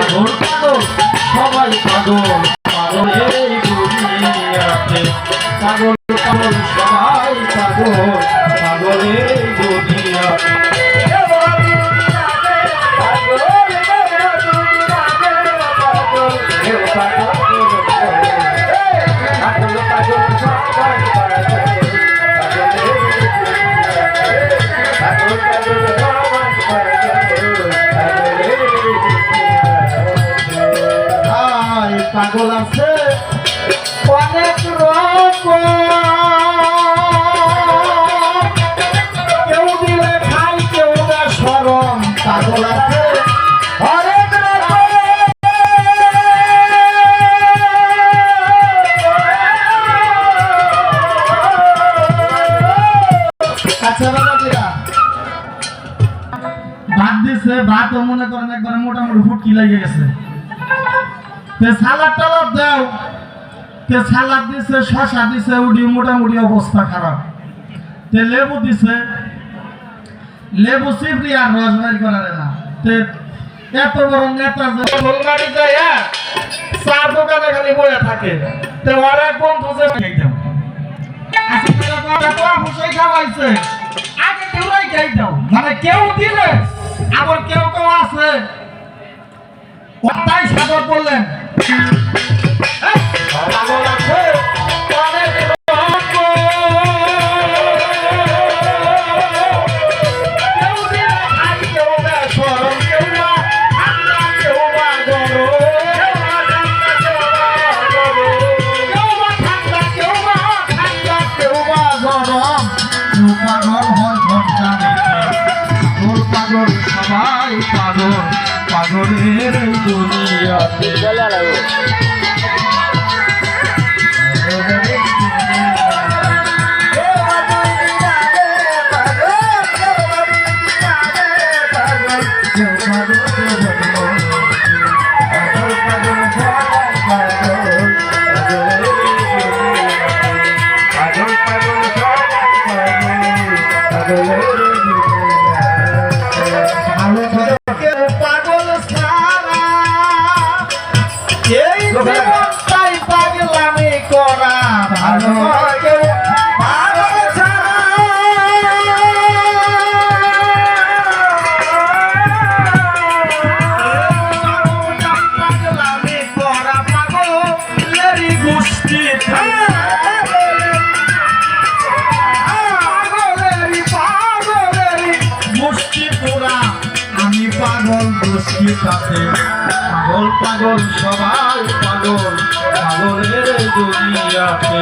পাগল পাগল সবাই পাগল পাগল এই দুনিয়াতে পাগল পাগল সবাই পাগল পাগল এই দুনিয়াতে পাগল আছে অনেক রকম, কেউ দিলে খাই কেউ না শরম। পাগল আছে অনেক রকম, আচ্ছা বাবাজিরা ভাত দিছে, ভাতও মনে করেন একবারে মোটামুটি ফুটকি লেগে গেছে। সালাদ টালাদ দাও, সালাদ দিছে, শশা দিছে, উঠি মোটামুটি অবস্থা খারাপ। লেবু দিছে, লেবু চিপড়ি আর রস বের করারে না। এত বড় নেতা গোলমাটি যায় চার দোকানে খালি বয়ে থাকে। ওর এক বন্ধু যে খাওয়াইছে আগে কেউরাই খাই দাও, মানে কেউ দিলে আবার কেউ কেউ আছে তাই সাগর বললেন পাগল আছে অনেক রকম, কেউ দিলে খাই কেউ না শরম, কেউ না ঠান্ডা কেউ বা গরম, কেউ বা ঠান্ডা কেউ বা গরম। কেউ পাগল হয় ঘন্টা পাগল পাগল সবাই পাগল পাগলের দুনিয়াতে পাগলামি করা ভালো পাগলামি করা পাগলেরই গোষ্ঠী, পাগলেরই গোষ্ঠী পুরা। আমি পাগল গোষ্ঠী কাছে পাগল পাগল সবাই পাগল পাগলের দুনিয়াতে।